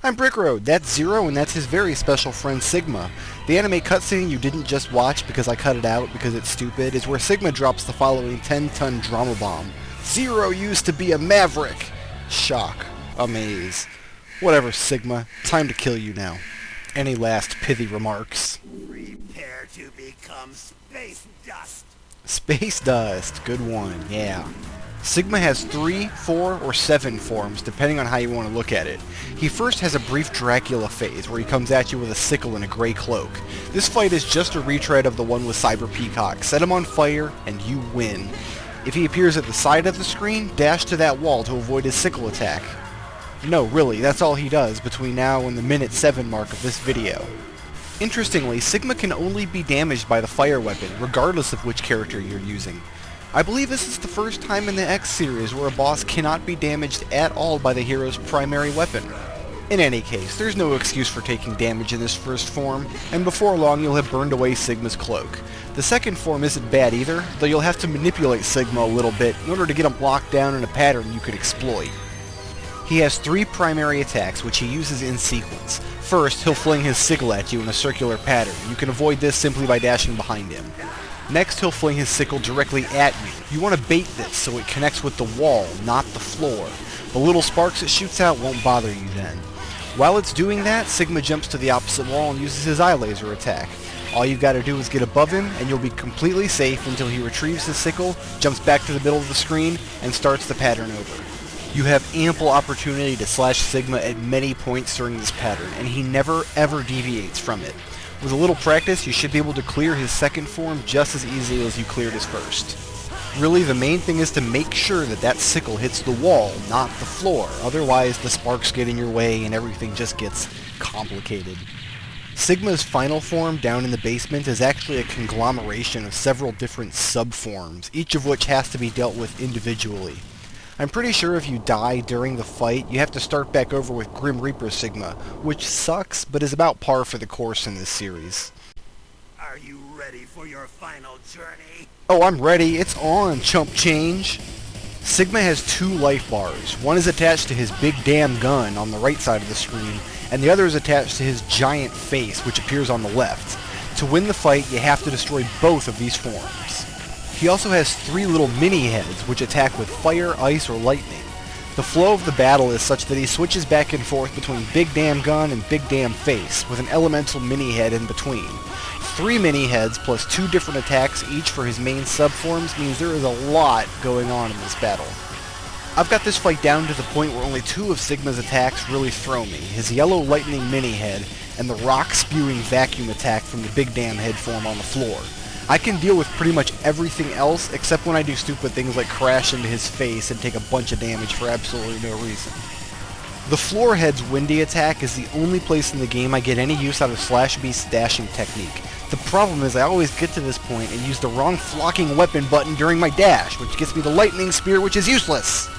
I'm Brickroad, that's Zero, and that's his very special friend Sigma. The anime cutscene you didn't just watch because I cut it out because it's stupid is where Sigma drops the following 10-ton drama bomb. Zero used to be a maverick! Shock. Amaze. Whatever, Sigma. Time to kill you now. Any last pithy remarks? Prepare to become space dust. Space dust. Good one, yeah. Sigma has 3, 4, or 7 forms, depending on how you want to look at it. He first has a brief Dracula phase, where he comes at you with a sickle and a grey cloak. This fight is just a retread of the one with Cyber Peacock. Set him on fire, and you win. If he appears at the side of the screen, dash to that wall to avoid his sickle attack. No, really, that's all he does between now and the minute 7 mark of this video. Interestingly, Sigma can only be damaged by the fire weapon, regardless of which character you're using. I believe this is the first time in the X series where a boss cannot be damaged at all by the hero's primary weapon. In any case, there's no excuse for taking damage in this first form, and before long you'll have burned away Sigma's cloak. The second form isn't bad either, though you'll have to manipulate Sigma a little bit in order to get him locked down in a pattern you could exploit. He has 3 primary attacks, which he uses in sequence. First, he'll fling his sickle at you in a circular pattern. You can avoid this simply by dashing behind him. Next, he'll fling his sickle directly at you. You want to bait this so it connects with the wall, not the floor. The little sparks it shoots out won't bother you then. While it's doing that, Sigma jumps to the opposite wall and uses his eye laser attack. All you've got to do is get above him, and you'll be completely safe until he retrieves his sickle, jumps back to the middle of the screen, and starts the pattern over. You have ample opportunity to slash Sigma at many points during this pattern, and he never ever deviates from it. With a little practice, you should be able to clear his second form just as easily as you cleared his first. Really, the main thing is to make sure that that sickle hits the wall, not the floor. Otherwise, the sparks get in your way and everything just gets complicated. Sigma's final form down in the basement is actually a conglomeration of several different sub-forms, each of which has to be dealt with individually. I'm pretty sure if you die during the fight, you have to start back over with Grim Reaper Sigma, which sucks, but is about par for the course in this series. Are you ready for your final journey? Oh, I'm ready. It's on, chump change. Sigma has 2 life bars. One is attached to his big damn gun on the right side of the screen, and the other is attached to his giant face, which appears on the left. To win the fight, you have to destroy both of these forms. He also has 3 little mini-heads, which attack with fire, ice, or lightning. The flow of the battle is such that he switches back and forth between big damn gun and big damn face, with an elemental mini-head in between. 3 mini-heads plus 2 different attacks each for his main subforms means there is a lot going on in this battle. I've got this fight down to the point where only 2 of Sigma's attacks really throw me, his yellow lightning mini-head and the rock-spewing vacuum attack from the big damn head form on the floor. I can deal with pretty much everything else except when I do stupid things like crash into his face and take a bunch of damage for absolutely no reason. The floor head's windy attack is the only place in the game I get any use out of Slash Beast's dashing technique. The problem is I always get to this point and use the wrong flocking weapon button during my dash, which gets me the lightning spear, which is useless.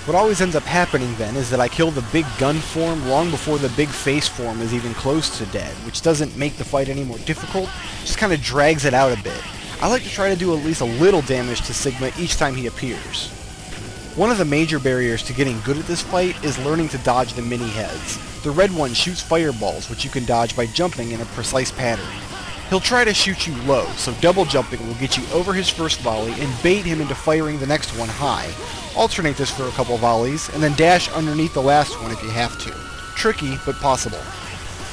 What always ends up happening then is that I kill the big gun form long before the big face form is even close to dead, which doesn't make the fight any more difficult, just kind of drags it out a bit. I like to try to do at least a little damage to Sigma each time he appears. One of the major barriers to getting good at this fight is learning to dodge the mini-heads. The red one shoots fireballs, which you can dodge by jumping in a precise pattern. He'll try to shoot you low, so double jumping will get you over his first volley and bait him into firing the next one high. Alternate this for a couple volleys, and then dash underneath the last one if you have to. Tricky, but possible.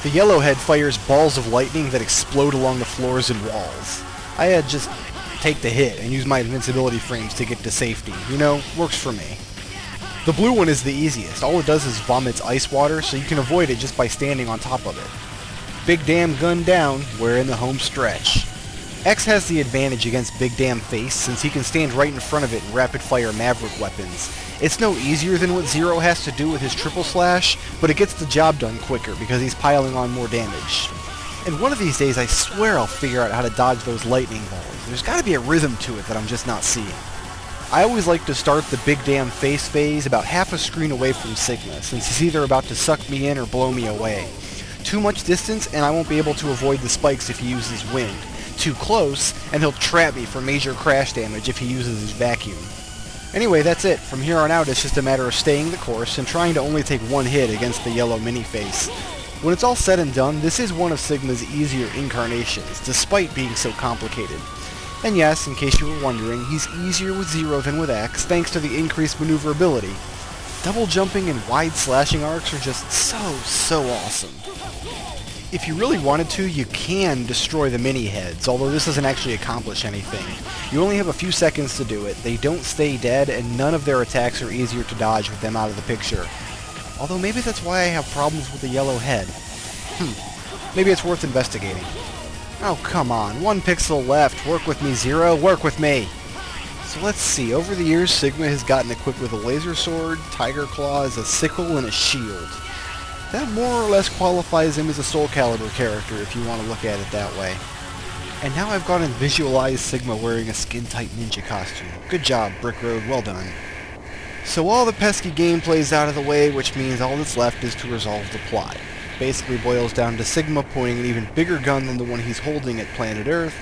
The yellowhead fires balls of lightning that explode along the floors and walls. I just take the hit and use my invincibility frames to get to safety. You know, works for me. The blue one is the easiest. All it does is vomits ice water, so you can avoid it just by standing on top of it. Big damn gun down, we're in the home stretch. X has the advantage against Big Damn Face since he can stand right in front of it and rapid-fire Maverick weapons. It's no easier than what Zero has to do with his triple slash, but it gets the job done quicker because he's piling on more damage. And one of these days I swear I'll figure out how to dodge those lightning balls. There's gotta be a rhythm to it that I'm just not seeing. I always like to start the Big Damn Face phase about half a screen away from Sigma, since he's either about to suck me in or blow me away. Too much distance and I won't be able to avoid the spikes if he uses wind. Too close, and he'll trap me for major crash damage if he uses his vacuum. Anyway, that's it. From here on out, it's just a matter of staying the course and trying to only take one hit against the yellow mini-face. When it's all said and done, this is one of Sigma's easier incarnations, despite being so complicated. And yes, in case you were wondering, he's easier with Zero than with X, thanks to the increased maneuverability. Double jumping and wide slashing arcs are just so awesome. If you really wanted to, you can destroy the mini-heads, although this doesn't actually accomplish anything. You only have a few seconds to do it, they don't stay dead, and none of their attacks are easier to dodge with them out of the picture. Although maybe that's why I have problems with the yellow head. Maybe it's worth investigating. Oh, come on. 1 pixel left. Work with me, Zero. Work with me! So let's see. Over the years, Sigma has gotten equipped with a laser sword, tiger claws, a sickle, and a shield. That more or less qualifies him as a Soul Calibur character, if you want to look at it that way. And now I've gone and visualized Sigma wearing a skin-tight ninja costume. Good job, Brick Road. Well done. So all the pesky gameplay's out of the way, which means all that's left is to resolve the plot. Basically boils down to Sigma pointing an even bigger gun than the one he's holding at Planet Earth,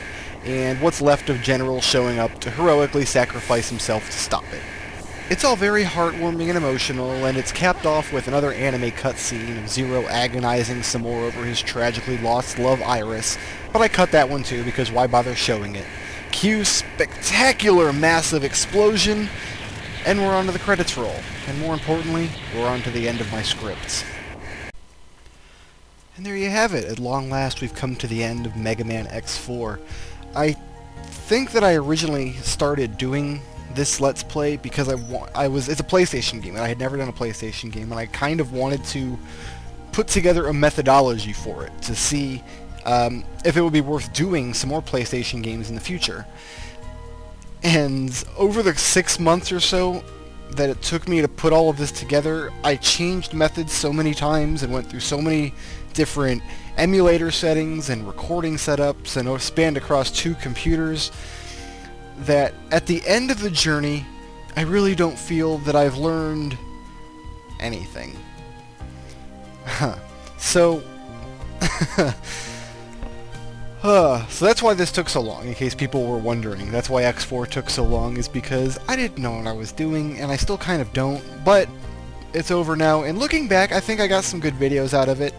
and what's left of General showing up to heroically sacrifice himself to stop it. It's all very heartwarming and emotional, and it's capped off with another anime cutscene of Zero agonizing some more over his tragically lost love Iris, but I cut that one too because why bother showing it. Cue spectacular massive explosion, and we're on to the credits roll. And more importantly, we're on to the end of my scripts. And there you have it. At long last, we've come to the end of Mega Man X4. I think that I originally started doing this Let's Play because it's a PlayStation game, and I had never done a PlayStation game, and I kind of wanted to put together a methodology for it to see if it would be worth doing some more PlayStation games in the future. And over the 6 months or so that it took me to put all of this together, I changed methods so many times and went through so many different emulator settings and recording setups and spanned across 2 computers that at the end of the journey, I really don't feel that I've learned anything. So that's why this took so long, in case people were wondering. That's why X4 took so long, is because I didn't know what I was doing, and I still kind of don't, but it's over now, and looking back, I think I got some good videos out of it.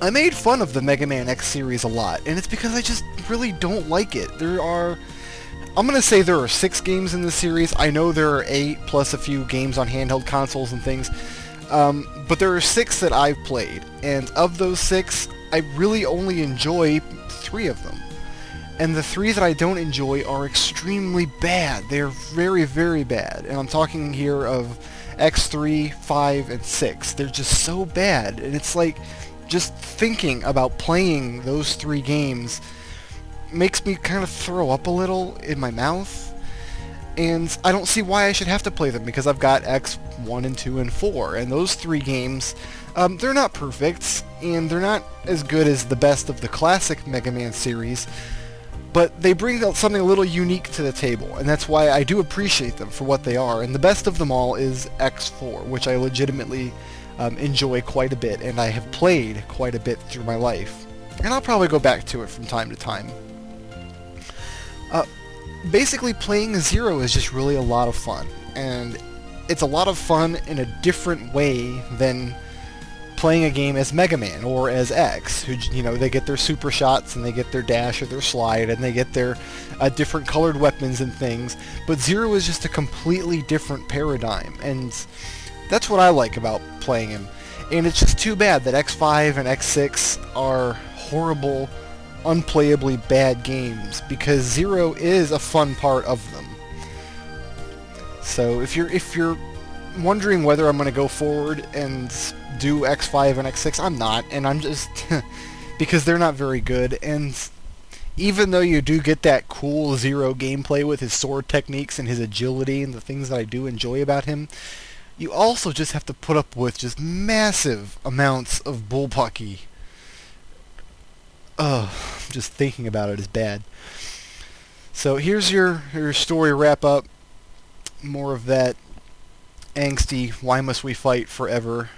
I made fun of the Mega Man X series a lot, and it's because I just really don't like it. I'm gonna say there are 6 games in the series. I know there are 8, plus a few games on handheld consoles and things, but there are 6 that I've played, and of those 6, I really only enjoy 3 of them. And the 3 that I don't enjoy are extremely bad. They're very, very bad. And I'm talking here of X3, 5, and 6. They're just so bad. And it's like, just thinking about playing those 3 games makes me kind of throw up a little in my mouth. And I don't see why I should have to play them, because I've got X1 and 2 and 4. And those 3 games, they're not perfect, and they're not as good as the best of the classic Mega Man series, but they bring out something a little unique to the table, and that's why I do appreciate them for what they are. And the best of them all is X4, which I legitimately enjoy quite a bit, and I have played quite a bit through my life. And I'll probably go back to it from time to time. Basically, playing Zero is just really a lot of fun, and it's a lot of fun in a different way than playing a game as Mega Man or as X, who, you know, they get their super shots and they get their dash or their slide and they get their different colored weapons and things, but Zero is just a completely different paradigm, and that's what I like about playing him. And it's just too bad that X5 and X6 are horrible, unplayably bad games, because Zero is a fun part of them. So if you're wondering whether I'm going to go forward and do X5 and X6, I'm not, and I'm just because they're not very good. And even though you do get that cool Zero gameplay with his sword techniques and his agility and the things that I do enjoy about him, you also just have to put up with just massive amounts of bullpucky. Just thinking about it is bad. So here's your story wrap up. More of that angsty, why must we fight forever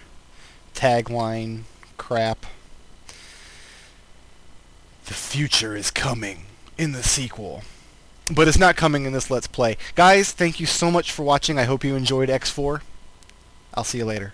tagline crap. The future is coming in the sequel. but it's not coming in this Let's Play. Guys, thank you so much for watching. I hope you enjoyed X4. I'll see you later.